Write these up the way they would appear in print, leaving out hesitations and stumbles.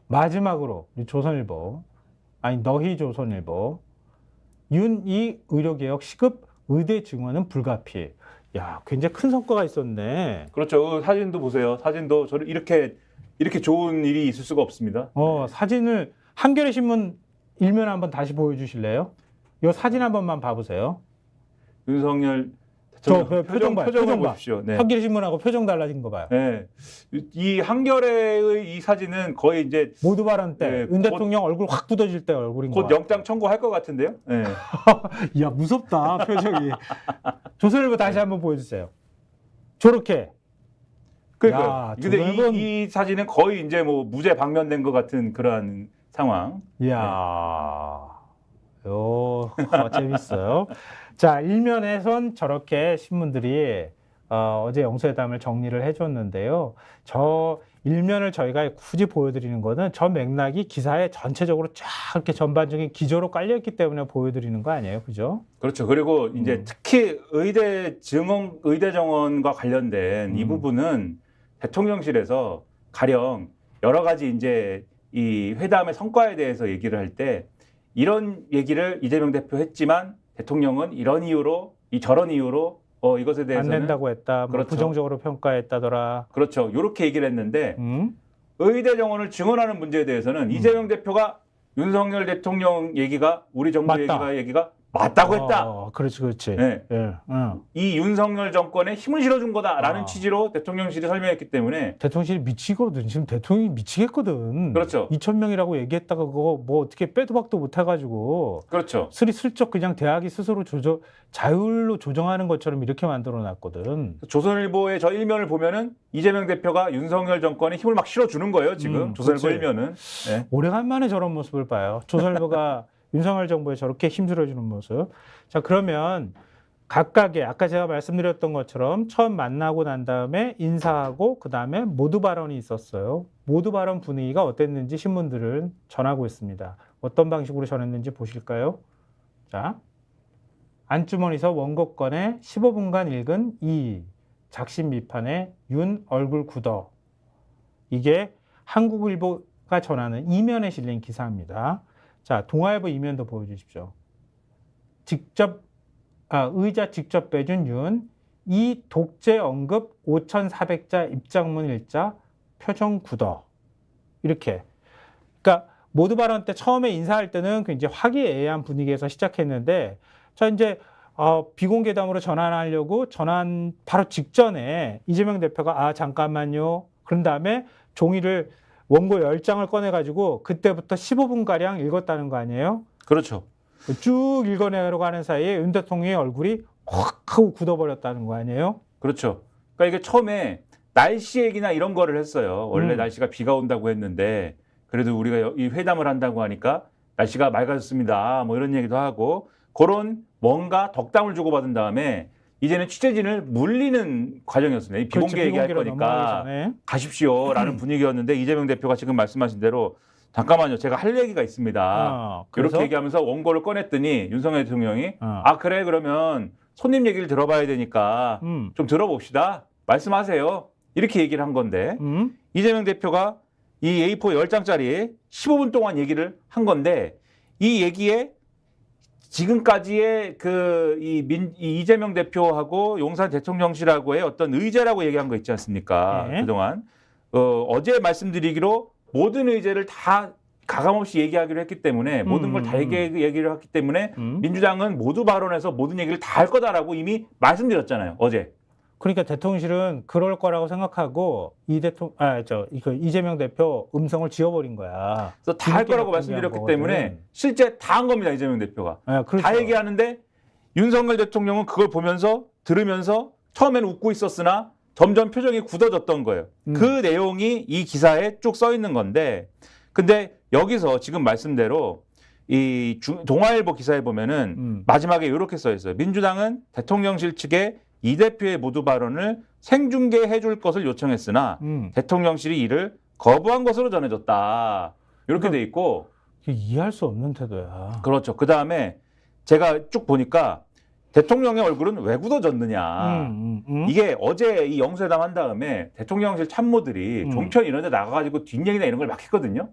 마지막으로 조선일보, 아니 너희 조선일보, 윤이 의료개혁 시급 의대 증원은 불가피. 야, 굉장히 큰 성과가 있었네. 그렇죠. 사진도 보세요. 사진도 저를 이렇게 좋은 일이 있을 수가 없습니다. 사진을 한겨레 신문 일면 한번 다시 보여주실래요? 이 사진 한 번만 봐보세요. 윤석열 저 표정 봐요. 표정 봐. 보십시오. 네. 한겨레 신문하고 표정 달라진 거 봐요. 네. 이 한겨레의 이 사진은 거의 이제 모두 발언 때, 네, 윤 대통령 얼굴 확 굳어질 때 얼굴인 거 곧 영장 청구할 것 같은데요. 네. 야, 무섭다, 표정이. 조선일보 다시 한번 보여주세요. 저렇게. 그러니까 야, 근데 조선일보는- 이 사진은 거의 이제 뭐 무죄 방면된 것 같은 그러한 상황. 이야, 재밌어요. 자, 일면에선 저렇게 신문들이 어제 영수회담을 정리를 해줬는데요. 저 일면을 저희가 굳이 보여드리는 거는 저 맥락이 기사에 전체적으로 쫙 이렇게 전반적인 기조로 깔려있기 때문에 보여드리는 거 아니에요, 그죠? 그렇죠. 그리고 이제 특히 의대 정원과 관련된 이 부분은 대통령실에서 가령 여러 가지 이제 이 회담의 성과에 대해서 얘기를 할 때 이런 얘기를 이재명 대표 했지만 대통령은 이런 이유로 저런 이유로 이것에 안 대해서는 된다고 했다, 뭐 그렇죠. 부정적으로 평가했다더라. 그렇죠. 이렇게 얘기를 했는데 의대 정원을 증원하는 문제에 대해서는 이재명 대표가 윤석열 대통령 얘기가 우리 정부 맞다. 얘기가 맞다고 했다. 그렇지. 네. 예, 이 윤석열 정권에 힘을 실어준 거다라는 취지로 대통령실이 설명했기 때문에 대통령실이 미치거든. 지금 대통령이 미치겠거든. 그렇죠. 2,000명이라고 얘기했다가 그거 뭐 어떻게 빼도 박도 못 해가지고 그렇죠. 슬쩍 그냥 대학이 스스로 자율로 조정하는 것처럼 이렇게 만들어 놨거든. 조선일보의 저 일면을 보면은 이재명 대표가 윤석열 정권에 힘을 막 실어주는 거예요. 지금 조선일보 그치. 일면은. 네. 오래간만에 저런 모습을 봐요. 조선일보가 윤석열 정부에 저렇게 힘실어주는 모습. 자, 그러면 각각의 아까 제가 말씀드렸던 것처럼 처음 만나고 난 다음에 인사하고 그 다음에 모두 발언이 있었어요. 모두 발언 분위기가 어땠는지 신문들은 전하고 있습니다. 어떤 방식으로 전했는지 보실까요? 자, 안주머니서 원고 꺼내 15분간 읽은 이 작심 비판에 윤 얼굴 굳어. 이게 한국일보가 전하는 이면에 실린 기사입니다. 자, 동아일보 이면도 보여주십시오. 의자 직접 빼준 윤, 이 독재 언급 5,400자 입장문 일자, 표정 굳어. 이렇게. 그러니까 모두 발언 때 처음에 인사할 때는 굉장히 화기애애한 분위기에서 시작했는데, 자, 이제 비공개담으로 전환하려고 전환 바로 직전에 이재명 대표가 잠깐만요. 그런 다음에 종이를 원고 10장을 꺼내가지고 그때부터 15분가량 읽었다는 거 아니에요? 그렇죠. 쭉 읽어내려고 하는 사이에 윤 대통령의 얼굴이 확 하고 굳어버렸다는 거 아니에요? 그렇죠. 그러니까 이게 처음에 날씨 얘기나 이런 거를 했어요. 원래 날씨가 비가 온다고 했는데 그래도 우리가 이 회담을 한다고 하니까 날씨가 맑아졌습니다. 뭐 이런 얘기도 하고 그런 뭔가 덕담을 주고받은 다음에 이제는 취재진을 물리는 과정이었습니다. 비공개 얘기할 거니까 가십시오라는 분위기였는데 이재명 대표가 지금 말씀하신 대로 잠깐만요. 제가 할 얘기가 있습니다. 이렇게 얘기하면서 원고를 꺼냈더니 윤석열 대통령이 그래 그러면 손님 얘기를 들어봐야 되니까 좀 들어봅시다. 말씀하세요. 이렇게 얘기를 한 건데 이재명 대표가 이 A4 10장짜리 15분 동안 얘기를 한 건데 이 얘기에 지금까지의 이 이재명 대표하고 용산 대통령실하고의 어떤 의제라고 얘기한 거 있지 않습니까? 네. 그동안 어제 말씀드리기로 모든 의제를 다 가감없이 얘기하기로 했기 때문에 모든 걸 다 얘기를 했기 때문에 민주당은 모두 발언해서 모든 얘기를 다 할 거다라고 이미 말씀드렸잖아요. 어제. 그러니까 대통령실은 그럴 거라고 생각하고 이재명 대표 음성을 지워버린 거야. 그래서 다 할 거라고 말씀드렸기 때문에 실제 다 한 겁니다. 이재명 대표가. 그렇죠. 다 얘기하는데 윤석열 대통령은 그걸 보면서 들으면서 처음에는 웃고 있었으나 점점 표정이 굳어졌던 거예요. 그 내용이 이 기사에 쭉 써 있는 건데 근데 여기서 지금 말씀대로 이 동아일보 기사에 보면은 마지막에 이렇게 써 있어요. 민주당은 대통령실 측에 이 대표의 모두 발언을 생중계해 줄 것을 요청했으나 대통령실이 이를 거부한 것으로 전해졌다. 이렇게 돼 있고 이해할 수 없는 태도야. 그렇죠. 그다음에 제가 쭉 보니까 대통령의 얼굴은 왜 굳어졌느냐. 이게 어제 이 영수회담 한 다음에 대통령실 참모들이 종편 이런 데 나가가지고 뒷얘기나 이런 걸 막 했거든요.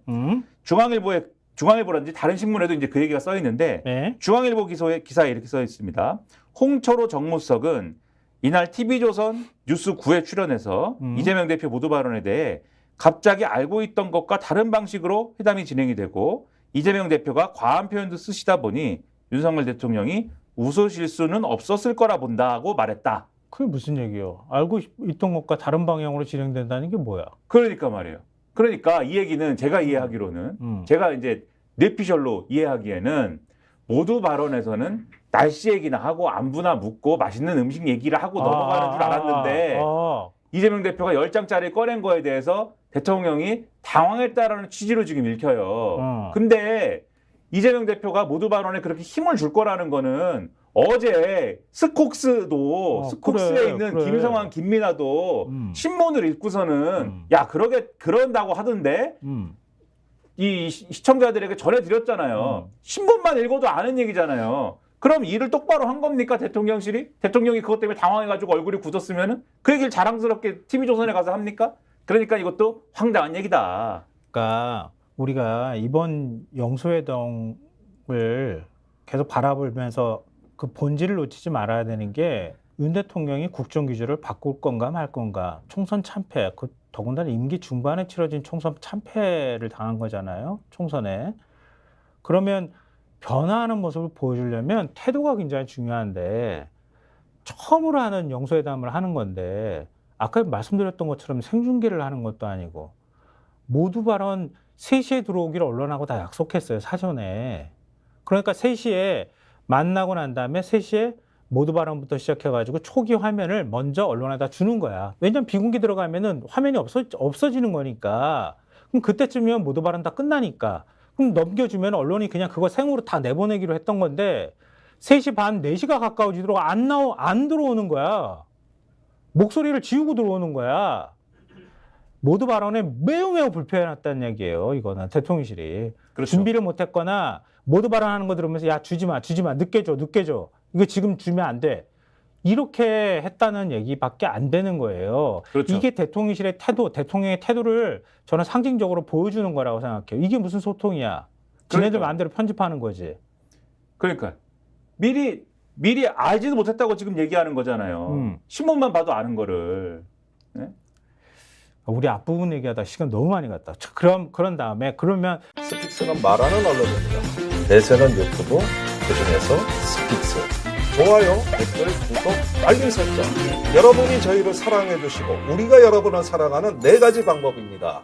중앙일보라든지 다른 신문에도 이제 그 얘기가 써 있는데 네. 중앙일보 기사에 이렇게 써 있습니다. 홍철호 정무수석은 이날 TV조선 뉴스9에 출연해서 이재명 대표 모두 발언에 대해 갑자기 알고 있던 것과 다른 방식으로 회담이 진행이 되고 이재명 대표가 과한 표현도 쓰시다 보니 윤석열 대통령이 웃으실 수는 없었을 거라 본다고 말했다. 그게 무슨 얘기예요? 알고 있던 것과 다른 방향으로 진행된다는 게 뭐야? 그러니까 말이에요. 그러니까 이 얘기는 제가 이해하기로는 제가 이제 뇌피셜로 이해하기에는 모두 발언에서는 날씨 얘기나 하고 안부나 묻고 맛있는 음식 얘기를 하고 넘어가는 줄 알았는데 이재명 대표가 10장짜리 꺼낸 거에 대해서 대통령이 당황했다라는 취지로 지금 읽혀요. 근데 이재명 대표가 모두 발언에 그렇게 힘을 줄 거라는 거는 어제 스콕스에 그래, 있는 그래. 김성환, 김민아도 신문을 읽고서는 야 그런다고 하던데 이 시청자들에게 전해드렸잖아요. 신문만 읽어도 아는 얘기잖아요. 그럼 일을 똑바로 한 겁니까 대통령실이? 대통령이 그것 때문에 당황해가지고 얼굴이 굳었으면은 그 얘기를 자랑스럽게 TV조선에 가서 합니까? 그러니까 이것도 황당한 얘기다. 그러니까 우리가 이번 영수회담을 계속 바라보면서 그 본질을 놓치지 말아야 되는 게 윤 대통령이 국정기조를 바꿀 건가 말 건가. 총선 참패, 더군다나 임기 중반에 치러진 총선 참패를 당한 거잖아요. 총선에. 그러면 변화하는 모습을 보여주려면 태도가 굉장히 중요한데 처음으로 하는 영수회담을 하는 건데 아까 말씀드렸던 것처럼 생중계를 하는 것도 아니고 모두 발언 3시에 들어오기를 언론하고 다 약속했어요. 사전에. 그러니까 3시에 만나고 난 다음에 3시에 모두 발언부터 시작해가지고 초기 화면을 먼저 언론에다 주는 거야. 왜냐면 비공개 들어가면은 화면이 없어지는 거니까. 그럼 그때쯤이면 모두 발언 다 끝나니까. 그럼 넘겨주면 언론이 그냥 그거 생으로 다 내보내기로 했던 건데 3시 반, 4시가 가까워지도록 안 들어오는 거야. 목소리를 지우고 들어오는 거야. 모두 발언에 매우 불편했다는 얘기예요. 이거는 대통령실이. 그렇죠. 준비를 못했거나 모두 발언하는 거 들으면서 야 주지 마. 늦게 줘. 이거 지금 주면 안 돼. 이렇게 했다는 얘기밖에 안 되는 거예요. 그렇죠. 이게 대통령실의 태도, 대통령의 태도를 저는 상징적으로 보여주는 거라고 생각해요. 이게 무슨 소통이야? 지네들 그러니까요. 마음대로 편집하는 거지. 그러니까 미리 알지도 못했다고 지금 얘기하는 거잖아요. 신문만 봐도 아는 거를. 네? 우리 앞부분 얘기하다 시간 너무 많이 갔다. 그런 다음에 그러면 스픽스는 말하는 언론입니다. 대세는 유튜브, 그중에서 스픽스. 좋아요, 댓글, 구독, 알림 설정. 여러분이 저희를 사랑해 주시고 우리가 여러분을 사랑하는 4가지 방법입니다.